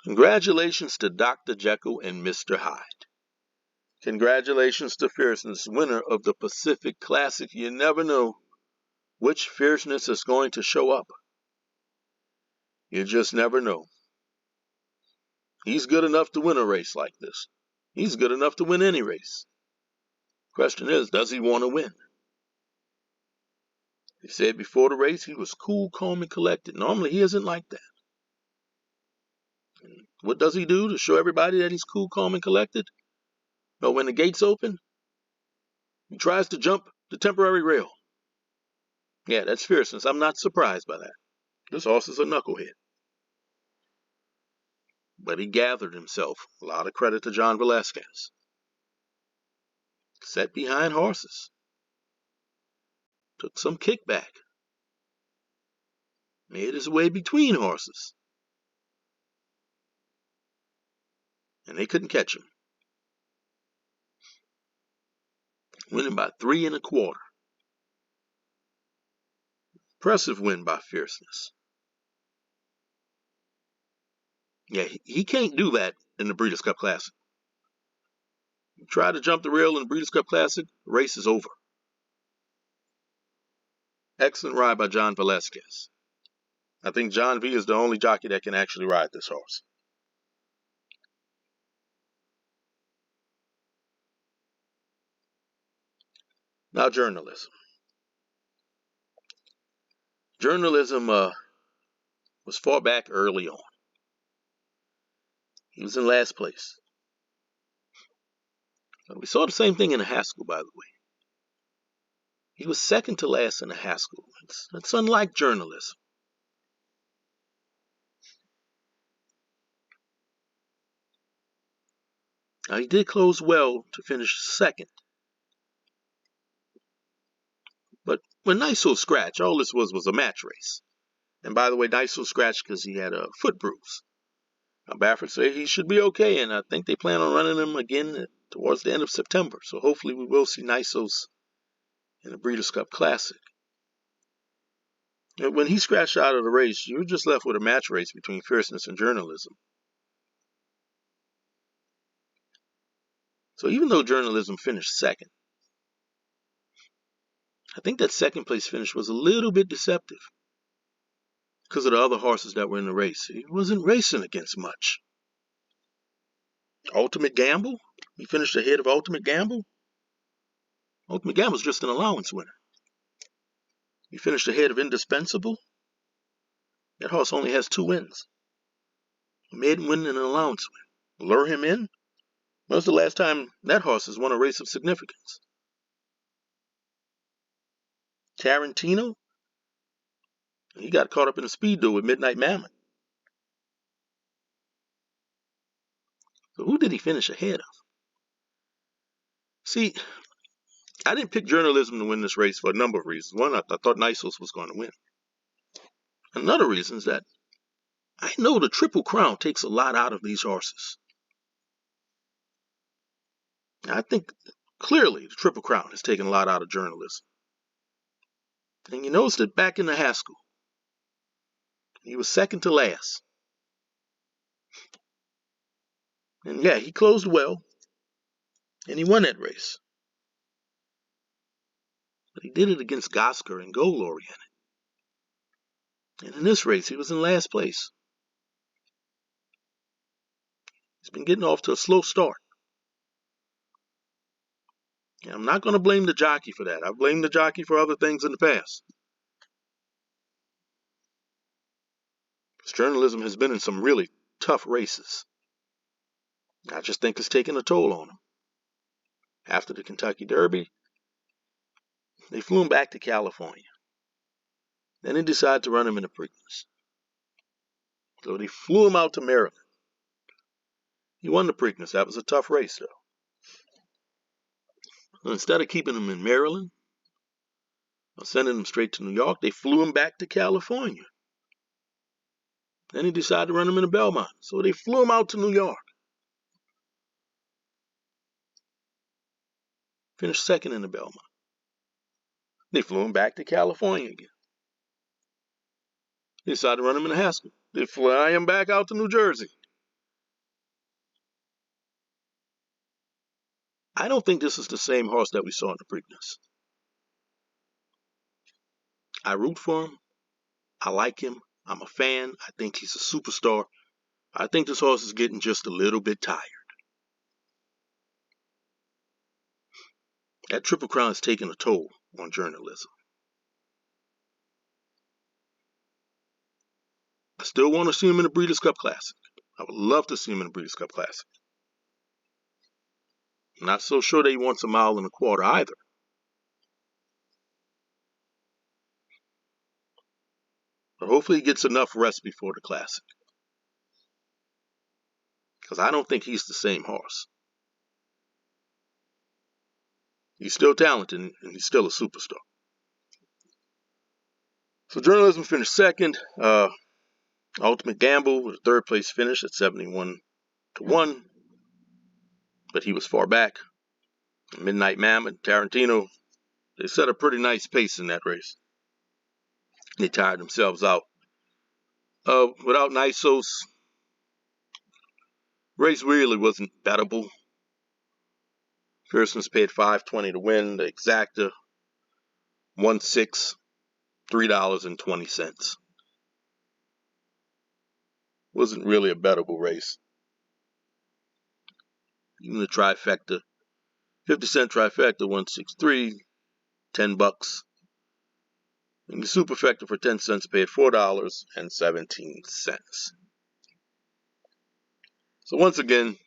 Congratulations to Dr. Jekyll and Mr. Hyde. Congratulations to Fierceness, winner of the Pacific Classic. You never know which Fierceness is going to show up. You just never know. He's good enough to win a race like this. He's good enough to win any race. Question is, does he want to win? He said before the race he was cool, calm, and collected. Normally he isn't like that. And what does he do to show everybody that he's cool, calm, and collected? No, when the gates open, he tries to jump the temporary rail. Yeah, that's Fierceness. I'm not surprised by that. This horse is a knucklehead. But he gathered himself. A lot of credit to John Velasquez. Sat behind horses. Took some kickback. Made his way between horses. And they couldn't catch him. Winning by 3 1/4. Impressive win by Fierceness. Yeah, he can't do that in the Breeders' Cup Classic. You try to jump the rail in the Breeders' Cup Classic, the race is over. Excellent ride by John Velasquez. I think John V is the only jockey that can actually ride this horse. Now journalism. Journalism was far back early on. He was in last place. We saw the same thing in the Haskell, by the way. He was second to last in the Haskell. It's unlike journalism. Now, he did close well to finish second. But when Niso scratched, all this was a match race. And by the way, Niso scratched because he had a foot bruise. Now, Baffert said he should be okay, and I think they plan on running him again towards the end of September. So hopefully we will see Nisos in the Breeders' Cup Classic. And when he scratched out of the race, you were just left with a match race between Fierceness and journalism. So even though journalism finished second, I think that second place finish was a little bit deceptive because of the other horses that were in the race. He wasn't racing against much. Ultimate Gamble? He finished ahead of Ultimate Gamble? Ultimate Gamble's just an allowance winner. He finished ahead of Indispensable? That horse only has 2 wins. A maiden win and an allowance win. Lure him in? When was the last time that horse has won a race of significance? Tarantino? He got caught up in a speed duel with Midnight Mammoth. So who did he finish ahead of? See, I didn't pick journalism to win this race for a number of reasons. One, I thought Nisos was going to win. Another reason is that I know the Triple Crown takes a lot out of these horses. I think clearly the Triple Crown has taken a lot out of journalism. And you notice that back in the Haskell, he was second to last. And yeah, he closed well, and he won that race. But he did it against Gosker and Goal Oriented. And in this race, he was in last place. He's been getting off to a slow start. And I'm not going to blame the jockey for that. I've blamed the jockey for other things in the past. Because journalism has been in some really tough races. I just think it's taken a toll on him. After the Kentucky Derby, they flew him back to California. Then they decided to run him in the Preakness. So they flew him out to Maryland. He won the Preakness. That was a tough race, though. Instead of keeping him in Maryland or sending him straight to New York, they flew him back to California. Then he decided to run him in the Belmont. So they flew him out to New York. Finished second in the Belmont. They flew him back to California again. They decided to run him in the Haskell. They fly him back out to New Jersey. I don't think this is the same horse that we saw in the Preakness. I root for him. I like him. I'm a fan. I think he's a superstar. I think this horse is getting just a little bit tired. That Triple Crown is taking a toll on journalism. I still want to see him in the Breeders' Cup Classic. I would love to see him in the Breeders' Cup Classic. I'm not so sure that he wants a mile and a quarter either. But hopefully he gets enough rest before the Classic. Because I don't think he's the same horse. He's still talented and he's still a superstar. So journalism finished second. Ultimate Gamble was a third place finish at 71-1. But he was far back. Midnight Mammoth, Tarantino, they set a pretty nice pace in that race. They tired themselves out. Without Nisos, race really wasn't bettable. Fierceness paid $5.20 to win. The Exacta, 1/6, $3.20. Wasn't really a bettable race. Even the trifecta, 50-cent trifecta, 163, $10. And the superfecta for 10 cents paid $4.17. So once again,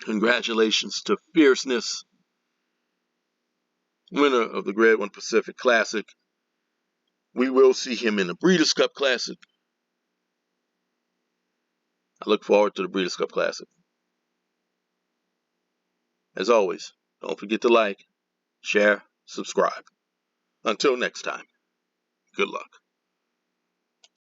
congratulations to Fierceness, winner of the Grade 1 Pacific Classic. We will see him in the Breeders' Cup Classic. I look forward to the Breeders' Cup Classic. As always, don't forget to like, share, subscribe. Until next time, good luck.